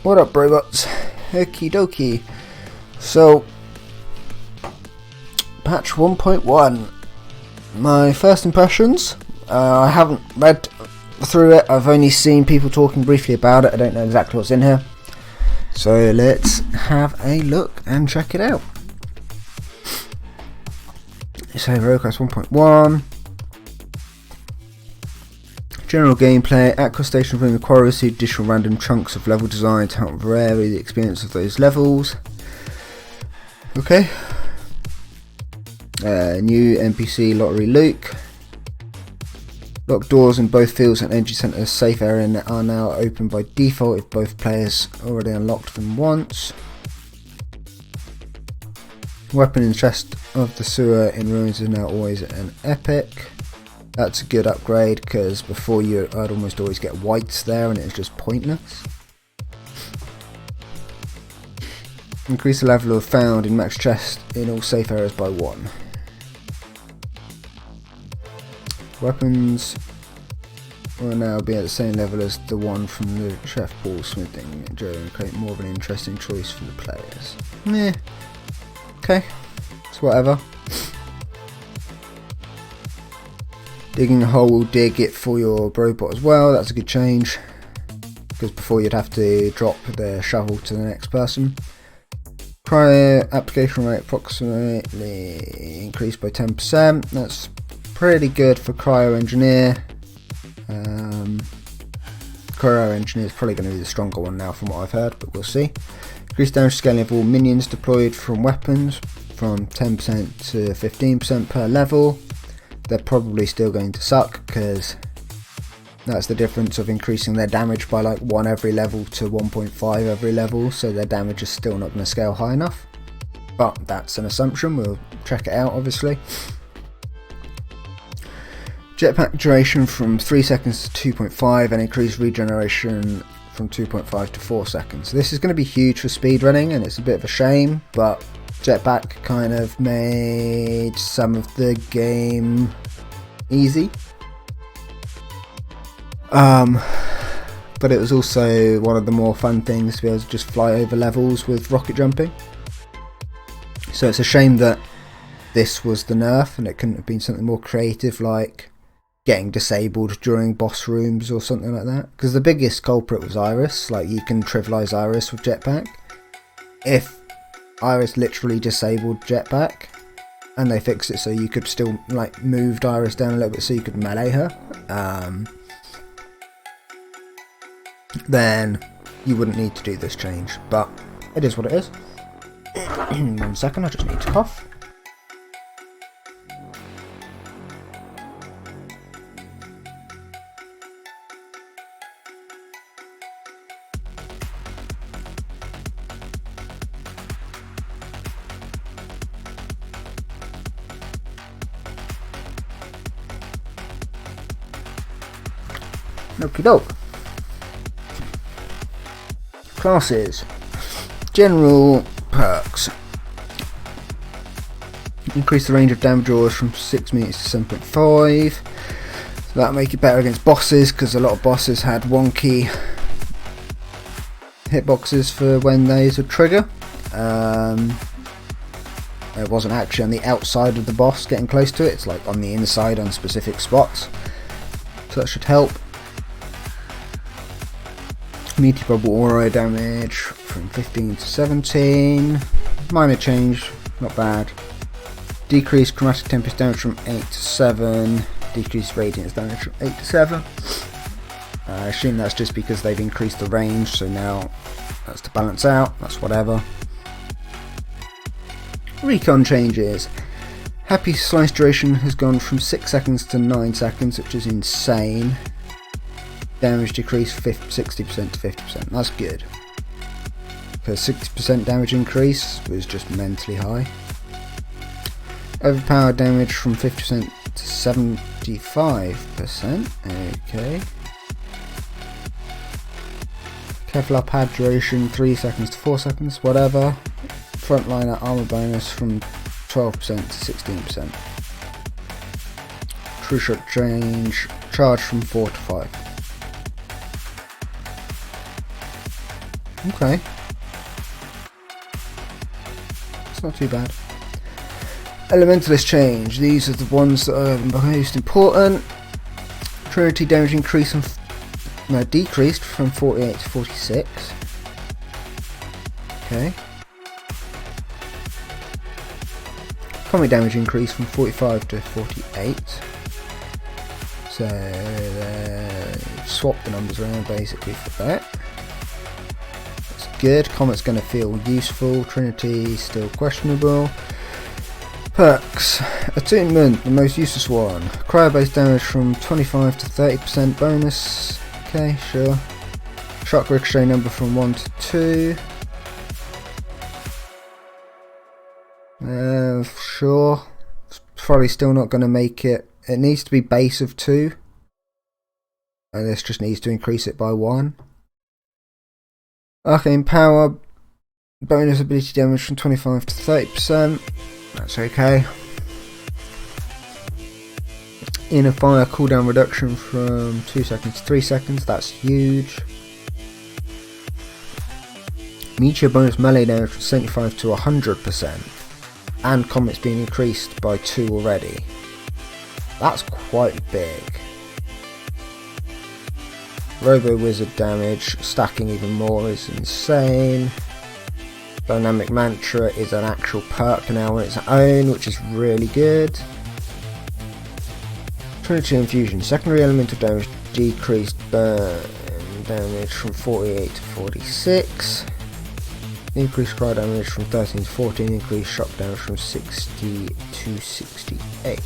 What up, robots? Okie dokie. So, patch 1.1. My first impressions. I haven't read through it. I've only seen people talking briefly about it. I don't know exactly what's in here. So let's have a look and check it out. So Roboquest 1.1. General gameplay. At Quest Station within the quarry, see additional random chunks of level design to help vary the experience of those levels. Okay. New NPC Lottery Luke. Locked doors in both fields and energy centres safe area are now open by default if both players already unlocked them once. Weapon in chest of the sewer in ruins is now always an epic. That's a good upgrade because before I'd almost always get whites there and it's just pointless. Increase the level of found in max chest in all safe areas by 1. Weapons will now be at the same level as the one from the Chef Paul smithing and create more of an interesting choice for the players. Meh. Okay, it's whatever. Digging a hole will dig it for your robot as well. That's a good change because before you'd have to drop the shovel to the next person. Cryo application rate approximately increased by 10%. That's pretty good for cryo engineer. Cryo engineer is probably going to be the stronger one now from what I've heard, but we'll see. Increased damage scaling of all minions deployed from weapons from 10% to 15% per level. They're probably still going to suck because that's the difference of increasing their damage by like 1 every level to 1.5 every level, so their damage is still not going to scale high enough. But that's an assumption, we'll check it out obviously. Jetpack duration from 3 seconds to 2.5 and increased regeneration from 2.5 to 4 seconds. This is going to be huge for speedrunning and it's a bit of a shame, but Jetpack kind of made some of the game easy. But it was also one of the more fun things to be able to just fly over levels with rocket jumping. So it's a shame that this was the nerf and it couldn't have been something more creative like getting disabled during boss rooms or something like that. Because the biggest culprit was Iris. Like, you can trivialise Iris with Jetpack. If Iris literally disabled Jetpack and they fixed it so you could still like moved Iris down a little bit so you could melee her, then you wouldn't need to do this change, but it is what it is. 1 second, I just need to cough. Okie doke. Classes. General perks. Increase the range of damage orders from 6 meters to 7.5. So that'll make it better against bosses because a lot of bosses had wonky hitboxes for when those would trigger. It wasn't actually on the outside of the boss getting close to it, it's like on the inside on specific spots. So that should help. Meaty bubble aura damage from 15 to 17. Minor change, not bad. Decreased chromatic tempest damage from 8 to 7. Decreased radiance damage from 8 to 7. I assume that's just because they've increased the range, so now that's to balance out. That's whatever. Recon changes. Happy slice duration has gone from 6 seconds to 9 seconds, which is insane. Damage decreased 60% to 50%. That's good. Because 60% damage increase was just mentally high. Overpowered damage from 50% to 75%. Okay. Kevlar pad duration 3 seconds to 4 seconds. Whatever. Frontliner armor bonus from 12% to 16%. True shot change charge from 4 to 5. Okay. It's not too bad. Elementalist change. These are the ones that are most important. Trinity damage decreased from 48 to 46. Okay. Comic damage increased from 45 to 48. So swap the numbers around basically for that. That's good. Comet's going to feel useful. Trinity still questionable. Perks. Attunement, the most useless one. Cryo-based damage from 25 to 30% bonus. Okay, sure. Shock ricochet number from 1 to 2. Sure. It's probably still not going to make it. It needs to be base of 2. And this just needs to increase it by 1. Arcane power. Bonus ability damage from 25 to 30%. That's okay. Inner fire cooldown reduction from 2 seconds to 3 seconds. That's huge. Meteor bonus melee damage from 75 to 100%. And Comet's being increased by 2 already. That's quite big. Robo Wizard damage stacking even more is insane. Dynamic Mantra is an actual perk now on its own, which is really good. Trinity Infusion. Secondary elemental damage decreased burn damage from 48 to 46. Increased cryo damage from 13 to 14. Increased shock damage from 60 to 68.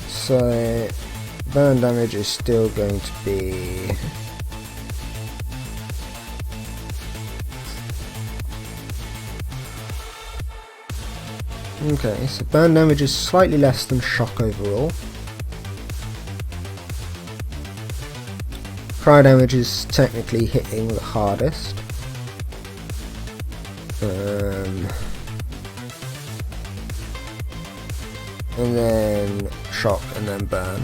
So burn damage is still going to be okay, so burn damage is slightly less than shock overall. Cryo damage is technically hitting the hardest. And then shock and then burn.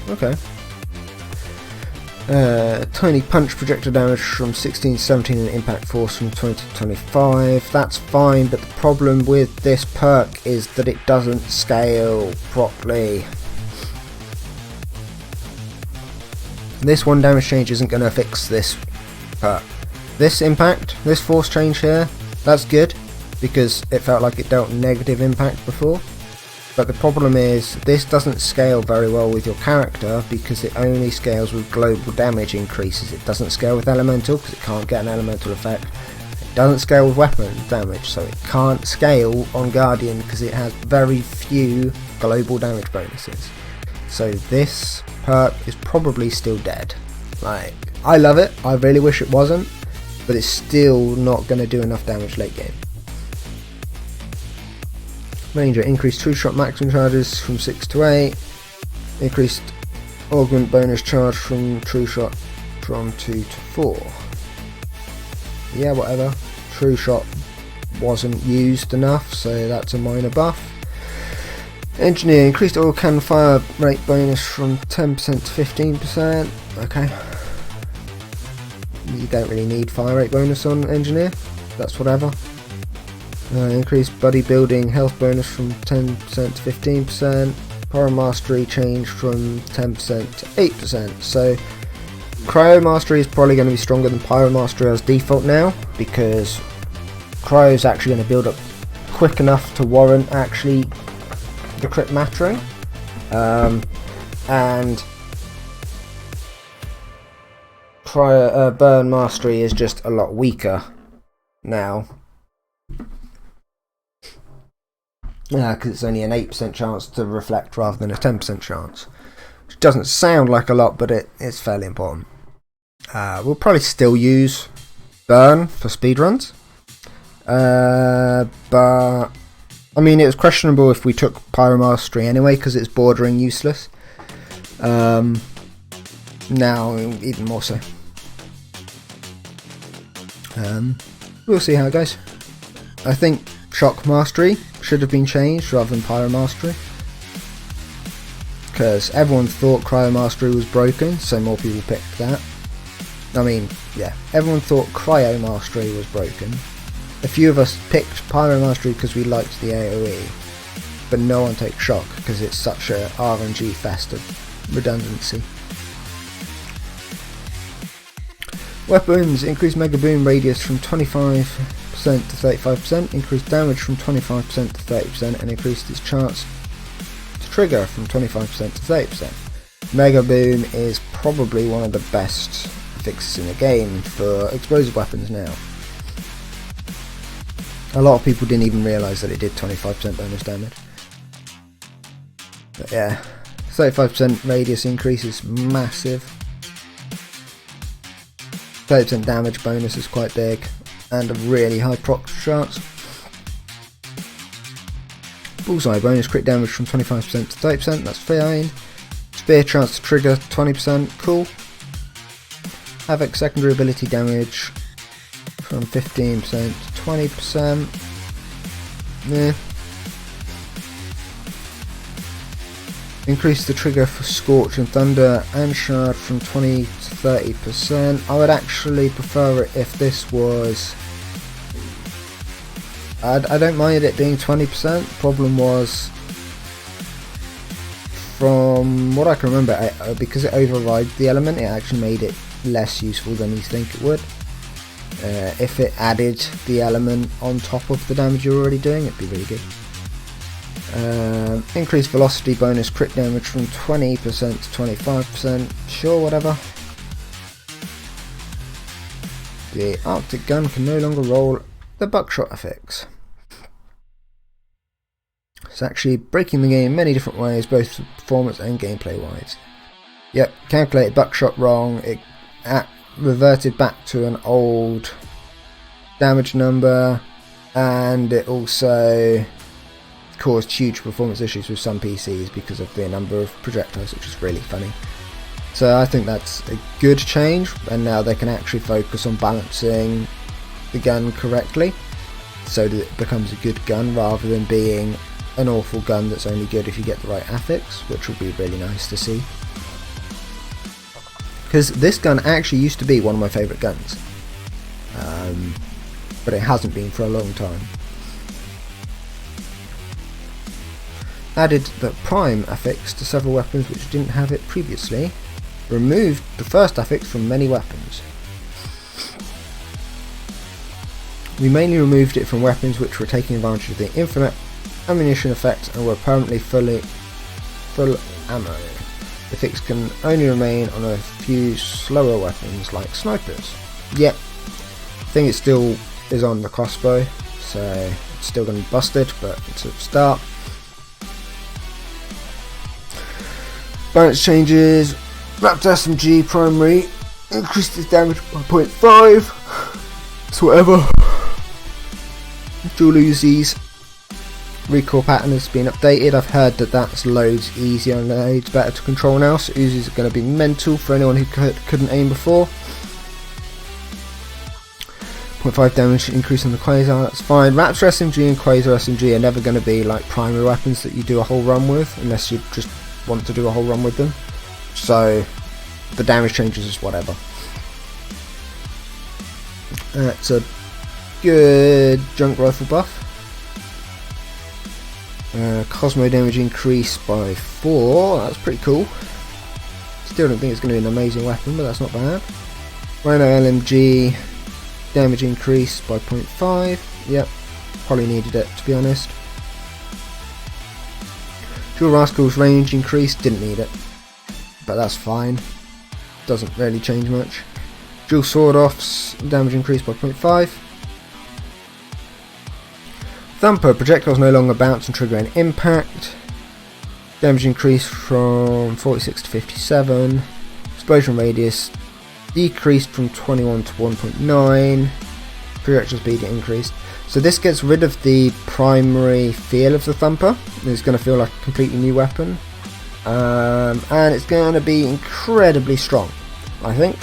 Okay. Tiny punch projectile damage from 16 to 17 and impact force from 20 to 25. That's fine, but the problem with this perk is that it doesn't scale properly. This one damage change isn't going to fix this perk. This impact, this force change here, that's good because it felt like it dealt negative impact before. But the problem is this doesn't scale very well with your character because it only scales with global damage increases. It doesn't scale with elemental because it can't get an elemental effect. It doesn't scale with weapon damage, so it can't scale on Guardian because it has very few global damage bonuses. So this perk is probably still dead. Like, I love it, I really wish it wasn't, but it's still not going to do enough damage late game. Ranger, increased true shot maximum charges from 6 to 8. Increased augment bonus charge from true shot from 2 to 4. Yeah, whatever. True shot wasn't used enough, so that's a minor buff. Engineer, increased oil cannon fire rate bonus from 10% to 15%. Okay. You don't really need fire rate bonus on Engineer. That's whatever. Increased bodybuilding health bonus from 10% to 15%. Pyro Mastery changed from 10% to 8%. So Cryo Mastery is probably going to be stronger than Pyro Mastery as default now, because Cryo is actually going to build up quick enough to warrant actually the crit mattering. And Cryo Burn Mastery is just a lot weaker now. Because it's only an 8% chance to reflect rather than a 10% chance. Which doesn't sound like a lot, but it's fairly important. We'll probably still use Burn for speedruns. But, I mean, it was questionable if we took Pyromastery anyway, because it's bordering useless. Now, even more so. We'll see how it goes. I think Shock Mastery should have been changed rather than Pyro Mastery. because everyone thought Cryo Mastery was broken, so more people picked that. I mean, yeah, everyone thought Cryo Mastery was broken. A few of us picked Pyro Mastery because we liked the AoE, but no one takes Shock because it's such a RNG fest of redundancy. Weapons: increased Mega Boom radius from 25% to 35%, increased damage from 25% to 30%, and increased its chance to trigger from 25% to 30%. Mega Boom is probably one of the best fixes in the game for explosive weapons now. A lot of people didn't even realise that it did 25% bonus damage. But yeah, 35% radius increase is massive. 30% damage bonus is quite big, and a really high proc chance. Bullseye bonus crit damage from 25% to 30%, that's fine. Spear chance to trigger 20%, cool. Havoc secondary ability damage from 15% to 20%, yeah. Increase the trigger for Scorch and Thunder and Shard from 20 to 30%. I would actually prefer it if this was... I don't mind it being 20%. Problem was, from what I can remember, because it overrides the element, it actually made it less useful than you think it would. If it added the element on top of the damage you're already doing, it'd be really good. Increased velocity bonus crit damage from 20% to 25%, sure, whatever. The Arctic gun can no longer roll the buckshot effects. It's actually breaking the game in many different ways, both performance and gameplay wise. Yep, calculated buckshot wrong, it reverted back to an old damage number, and it also caused huge performance issues with some PCs because of the number of projectiles, which is really funny. So I think that's a good change, and now they can actually focus on balancing the gun correctly so that it becomes a good gun rather than being an awful gun that's only good if you get the right affix, which would be really nice to see. Because this gun actually used to be one of my favourite guns, but it hasn't been for a long time. Added the Prime affix to several weapons which didn't have it previously. Removed the first affix from many weapons. We mainly removed it from weapons which were taking advantage of the infinite ammunition effect and were permanently full ammo. The fix can only remain on a few slower weapons like snipers. Yep, I think it still is on the crossbow, so it's still going to be busted, but it's a start. Balance changes. Raptor SMG primary increased its damage by 0.5. So whatever. Dual Uzis recoil pattern has been updated. I've heard that that's loads easier and loads better to control now, so Uzis are going to be mental for anyone who couldn't aim before. 0.5 damage increase on the Quasar, that's fine. Raptor SMG and Quasar SMG are never going to be like primary weapons that you do a whole run with, unless you just want to do a whole run with them. So the damage changes is whatever. That's a good junk rifle buff. Cosmo damage increased by 4, that's pretty cool. Still don't think it's going to be an amazing weapon, but that's not bad. Rhino LMG damage increased by 0.5, yep, probably needed it to be honest. Dual Rascals range increased, didn't need it, but that's fine, doesn't really change much. Dual Sword Offs damage increased by 0.5. Thumper, projectiles no longer bounce and trigger an impact. Damage increased from 46 to 57. Explosion radius decreased from 21 to 1.9. Projectile speed increased. So this gets rid of the primary feel of the Thumper. It's going to feel like a completely new weapon. And it's going to be incredibly strong, I think.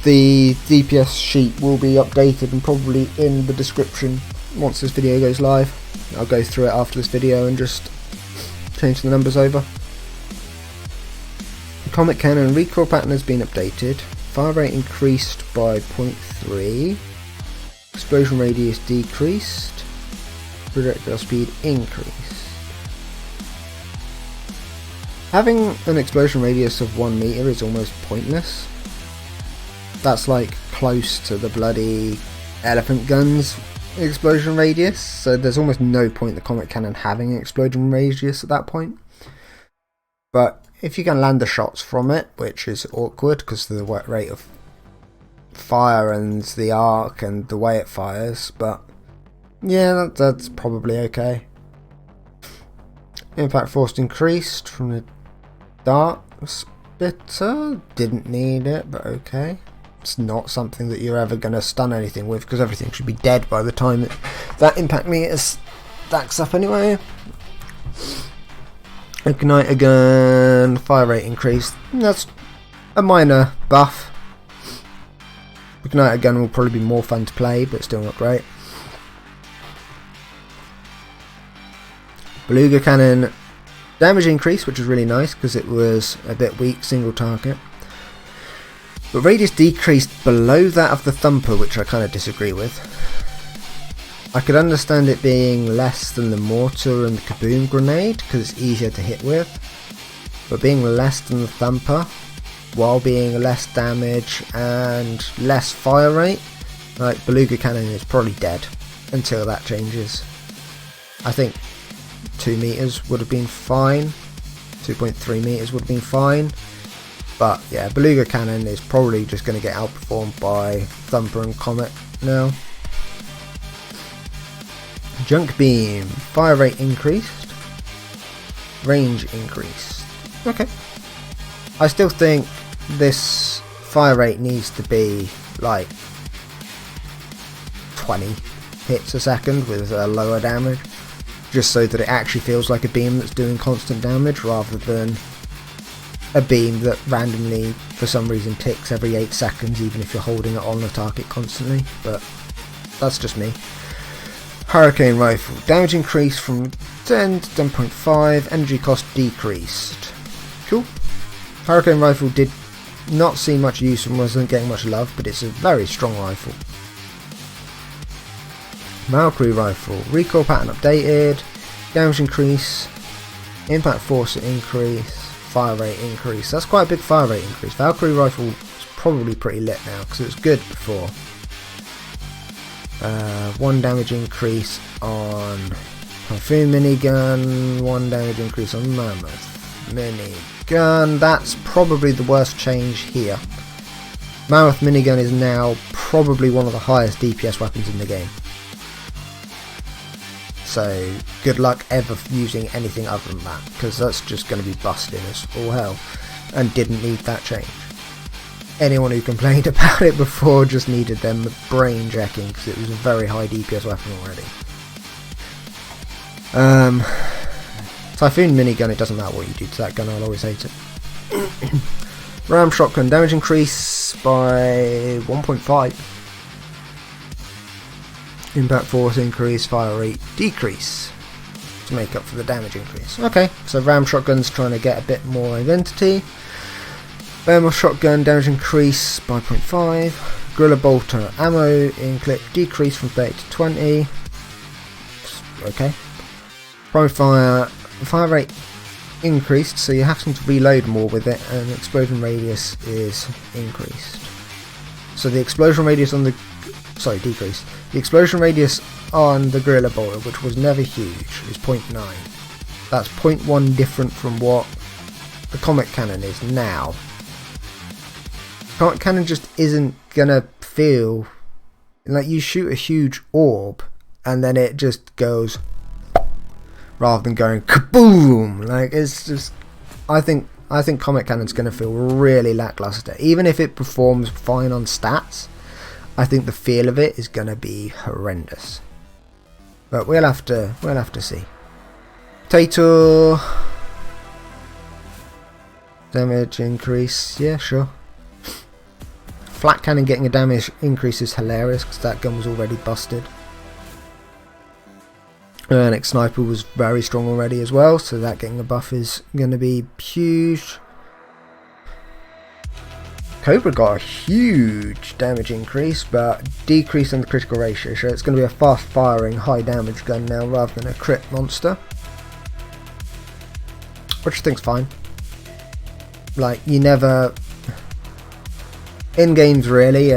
The DPS sheet will be updated and probably in the description once this video goes live. I'll go through it after this video and just change the numbers over. The comet cannon recoil pattern has been updated. Fire rate increased by 0.3. Explosion radius decreased. Projectile speed increased. Having an explosion radius of 1 meter is almost pointless. That's like close to the bloody elephant gun's explosion radius, so there's almost no point the comet cannon having an explosion radius at that point. But if you can land the shots from it, which is awkward because of the rate of fire and the arc and the way it fires, but yeah, that's probably okay. Impact force increased from the dart spitter. Didn't need it, but okay. It's not something that you're ever going to stun anything with because everything should be dead by the time that impact meter stacks up anyway. Igniter gun, fire rate increased. That's a minor buff. Igniter gun will probably be more fun to play, but still not great. Beluga cannon damage increase, which is really nice because it was a bit weak single target. But radius decreased below that of the thumper, which I kind of disagree with. I could understand it being less than the mortar and the kaboom grenade because it's easier to hit with, but being less than the thumper while being less damage and less fire rate, like beluga cannon is probably dead until that changes. I think 2 meters would have been fine, 2.3 meters would have been fine, but yeah, beluga cannon is probably just going to get outperformed by thumper and comet now. Junk beam, fire rate increased, range increased. Okay. I still think this fire rate needs to be like 20 hits a second with a lower damage, just so that it actually feels like a beam that's doing constant damage rather than a beam that randomly for some reason ticks every 8 seconds even if you're holding it on the target constantly, but that's just me. Hurricane rifle, damage increased from 10 to 10.5, energy cost decreased. Cool. Hurricane rifle did not see much use and wasn't getting much love, but it's a very strong rifle. Valkyrie rifle, recoil pattern updated, damage increase, impact force increase, fire rate increase. That's quite a big fire rate increase. Valkyrie rifle is probably pretty lit now because it was good before. 1 damage increase on Typhoon minigun, 1 damage increase on Mammoth minigun. That's probably the worst change here. Mammoth minigun is now probably one of the highest DPS weapons in the game. So good luck ever using anything other than that, because that's just going to be busted as all hell, and didn't need that change. Anyone who complained about it before just needed them brain jacking because it was a very high DPS weapon already. Typhoon minigun, it doesn't matter what you do to that gun, I'll always hate it. Ram shotgun, damage increase by 1.5. Impact force increase, fire rate decrease to make up for the damage increase. Okay, so ram shotgun's trying to get a bit more identity. Behemoth shotgun, damage increase by 0.5. Gorilla bolter, ammo in clip decrease from 30 to 20. Okay. Prime fire rate increased, so you're having to reload more with it, and explosion radius is increased. So the explosion radius on the decreased. The explosion radius on the gorilla bolter, which was never huge, is 0.9. That's 0.1 different from what the comet cannon is now. Comet cannon just isn't gonna feel like you shoot a huge orb and then it just goes rather than going kaboom. Like, it's just, I think comet cannon's gonna feel really lackluster. Even if it performs fine on stats, I think the feel of it is gonna be horrendous. But we'll have to see. Potato damage increase, yeah, sure. Flat cannon getting a damage increase is hilarious because that gun was already busted. Nick Sniper was very strong already as well, so that getting a buff is going to be huge. Cobra got a huge damage increase, but decrease in the critical ratio, so it's going to be a fast firing, high damage gun now rather than a crit monster. Which I think's fine. Like, you never... in games really,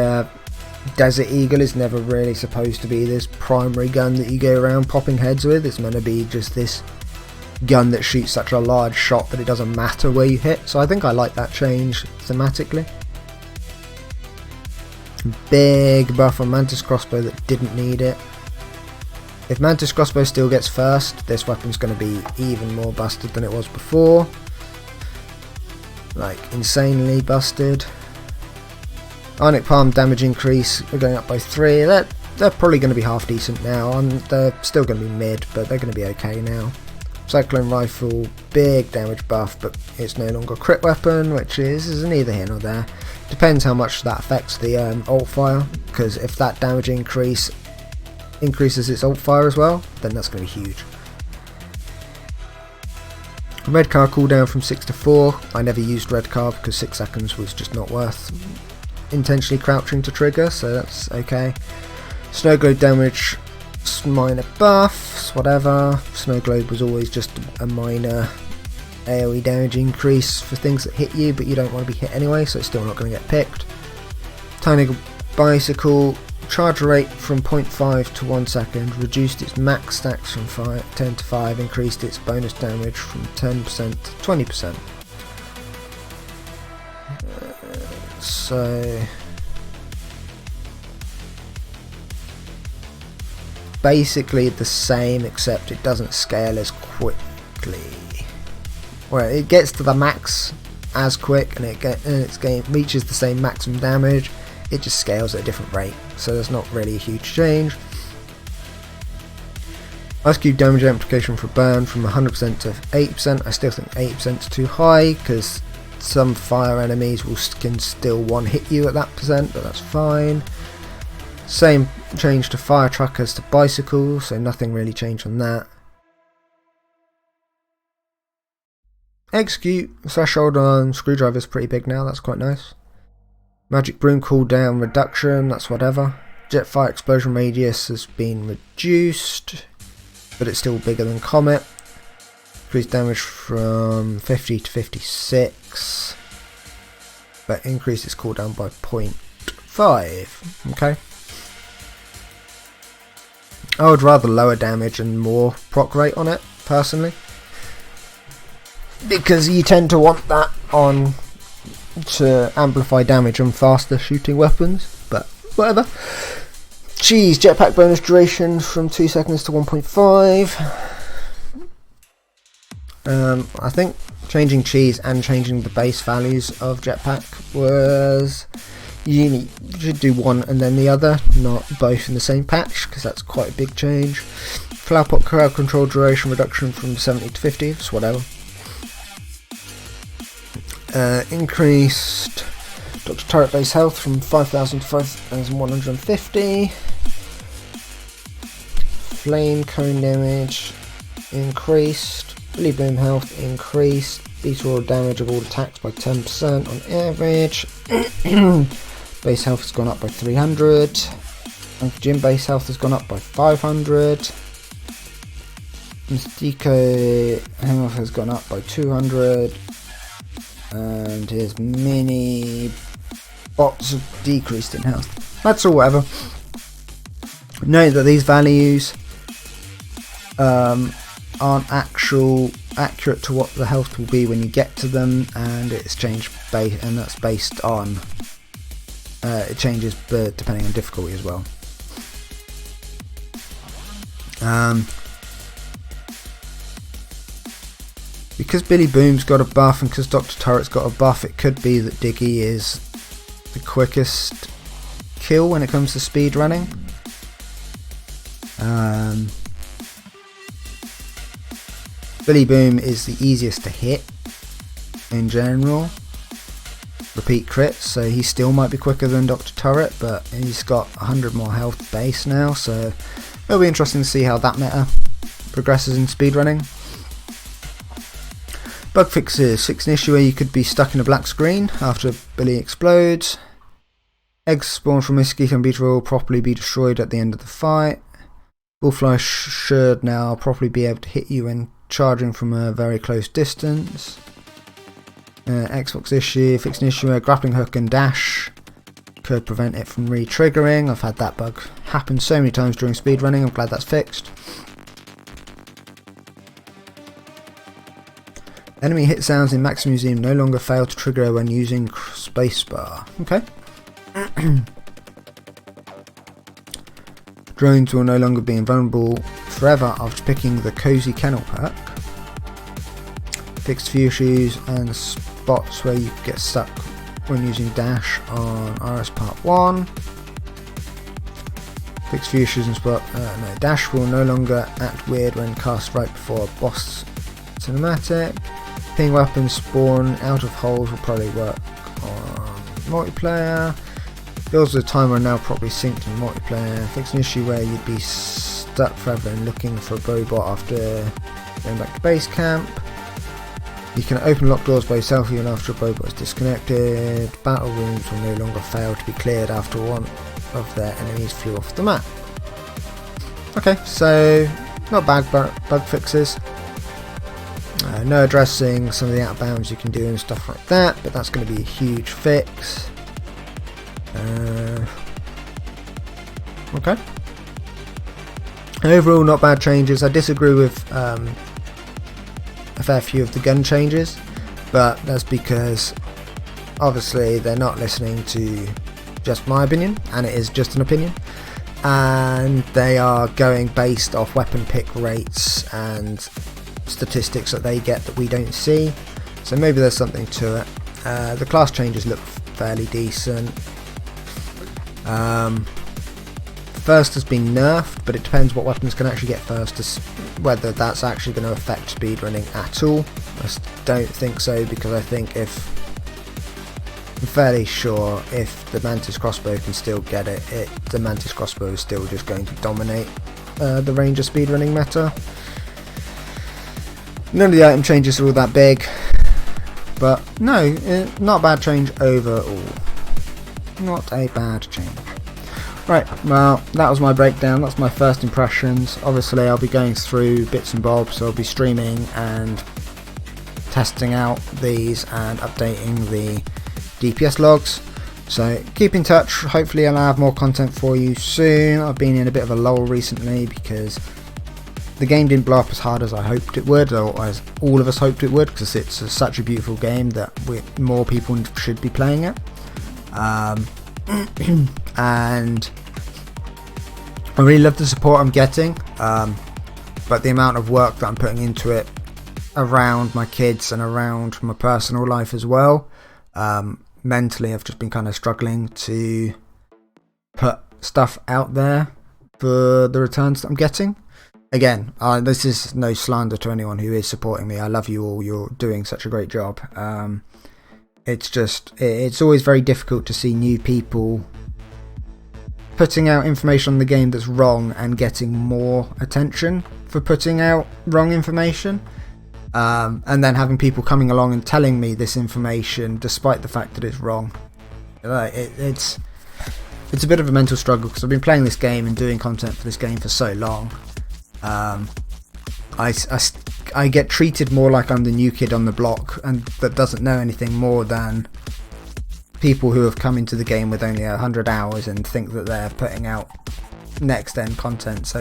Desert Eagle is never really supposed to be this primary gun that you go around popping heads with. It's meant to be just this gun that shoots such a large shot that it doesn't matter where you hit. So I think I like that change thematically. Big buff on Mantis Crossbow that didn't need it. If Mantis Crossbow still gets first, this weapon's going to be even more busted than it was before. Like, insanely busted. Ionic Palm damage increase, we're going up by 3. They're probably going to be half decent now. They're still going to be mid, but they're going to be okay now. Cyclone Rifle, big damage buff, but it's no longer a crit weapon, which is neither here nor there. Depends how much that affects the alt fire, because if that damage increases its alt fire as well, then that's going to be huge. Red car cooldown from 6 to 4. I never used red car because 6 seconds was just not worth intentionally crouching to trigger, so that's okay. Snow globe damage, minor buffs, whatever. Snow globe was always just a minor AoE damage increase for things that hit you, but you don't want to be hit anyway, so it's still not going to get picked. Tiny bicycle, charge rate from 0.5 to 1 second, reduced its max stacks from 10 to 5, increased its bonus damage from 10% to 20%. So basically the same, except it doesn't scale as quickly. Well, it gets to the max as quick, and it reaches the same maximum damage. It just scales at a different rate, so there's not really a huge change. Ice Cube damage amplification for burn from 100% to 80%. I still think 80% is too high, because some fire enemies can still one hit you at that percent, but that's fine. Same change to fire truck as to bicycle, so nothing really changed on that. Execute threshold on screwdriver is pretty big now, that's quite nice. Magic broom cooldown reduction, that's whatever. Jetfire explosion radius has been reduced, but it's still bigger than Comet. Increased damage from 50 to 56, but increased its cooldown by 0.5. Okay. I would rather lower damage and more proc rate on it, personally, because you tend to want that on to amplify damage on faster shooting weapons, but whatever. Cheese, jetpack bonus duration from 2 seconds to 1.5. I think changing cheese and changing the base values of jetpack was... You should do one and then the other, not both in the same patch, because that's quite a big change. Flower pot crowd control duration reduction from 70 to 50, it's whatever. Increased Dr. Turret base health from 5,000 to 5,150. Flame cone damage increased. Billy Boom health increased. Beat roll damage of all attacks by 10% on average. Base health has gone up by 300. Gym base health has gone up by 500. Mystico health has gone up by 200. And his mini bots have decreased in health. That's all whatever. Note that these values aren't accurate to what the health will be when you get to them, and it's changed and that's based on it changes depending on difficulty as well. Because Billy Boom's got a buff and because Dr. Turret's got a buff, it could be that Diggy is the quickest kill when it comes to speed running. Billy Boom is the easiest to hit in general. Repeat crits, so he still might be quicker than Dr. Turret, but he's got 100 more health base now, so it'll be interesting to see how that meta progressors in speedrunning. Bug fixes. Fix an issue where you could be stuck in a black screen after a Billy explodes. Eggs spawned from mosquito and beetle will properly be destroyed at the end of the fight. Bullfly should now properly be able to hit you when charging from a very close distance. Xbox issue. Fix an issue where grappling hook and dash could prevent it from re-triggering. I've had that bug happen so many times during speedrunning. I'm glad that's fixed. Enemy hit sounds in Max Museum no longer fail to trigger when using spacebar. Okay. Drones will no longer be invulnerable forever after picking the Cozy Kennel perk. Fixed few issues and spots where you get stuck when using dash on RS Part 1. Fixed few issues and spot. No, dash will no longer act weird when cast right before a boss cinematic. Ping weapons spawn out of holes will probably work on multiplayer. Builds the timer are now properly synced in multiplayer. Fix an issue where you'd be stuck forever and looking for a robot after going back to base camp. You can open locked doors by yourself even after a robot is disconnected. Battle rooms will no longer fail to be cleared after one of their enemies flew off the map. Okay, so not bad bug fixes. No addressing some of the outbounds you can do and stuff like that, but that's going to be a huge fix. Okay. Overall, not bad changes. I disagree with a fair few of the gun changes, but that's because obviously they're not listening to just my opinion, and it is just an opinion, and they are going based off weapon pick rates and statistics that they get that we don't see, so maybe there's something to it. The class changes look fairly decent. First has been nerfed, but it depends what weapons can actually get first, whether that's actually going to affect speedrunning at all. I don't think so, because I think I'm fairly sure if the Mantis crossbow can still get it, the Mantis crossbow is still just going to dominate the Ranger speedrunning meta. None of the item changes are all that big, but no, not a bad change overall. Not a bad change. Right, well, that was my breakdown. That's my first impressions. Obviously, I'll be going through bits and bobs. So I'll be streaming and testing out these and updating the DPS logs. So keep in touch. Hopefully, I'll have more content for you soon. I've been in a bit of a lull recently because the game didn't blow up as hard as I hoped it would, or as all of us hoped it would, because it's such a beautiful game that more people should be playing it. And I really love the support I'm getting, but the amount of work that I'm putting into it around my kids and around my personal life as well, mentally I've just been kind of struggling to put stuff out there for the returns that I'm getting. Again, this is no slander to anyone who is supporting me. I love you all, you're doing such a great job. It's always very difficult to see new people putting out information on the game that's wrong and getting more attention for putting out wrong information, and then having people coming along and telling me this information despite the fact that it's wrong. It's a bit of a mental struggle, because I've been playing this game and doing content for this game for so long. I get treated more like I'm the new kid on the block, and that doesn't know anything more than people who have come into the game with only 100 hours and think that they're putting out next end content. So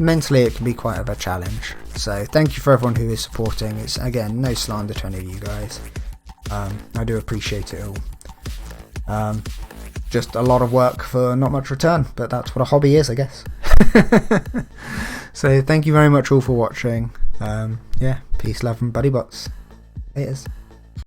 mentally it can be quite of a challenge. So thank you for everyone who is supporting. It's, again, no slander to any of you guys. I do appreciate it all. Just a lot of work for not much return, but that's what a hobby is, I guess. So thank you very much all for watching. Yeah, peace, love and buddy bots. Laters.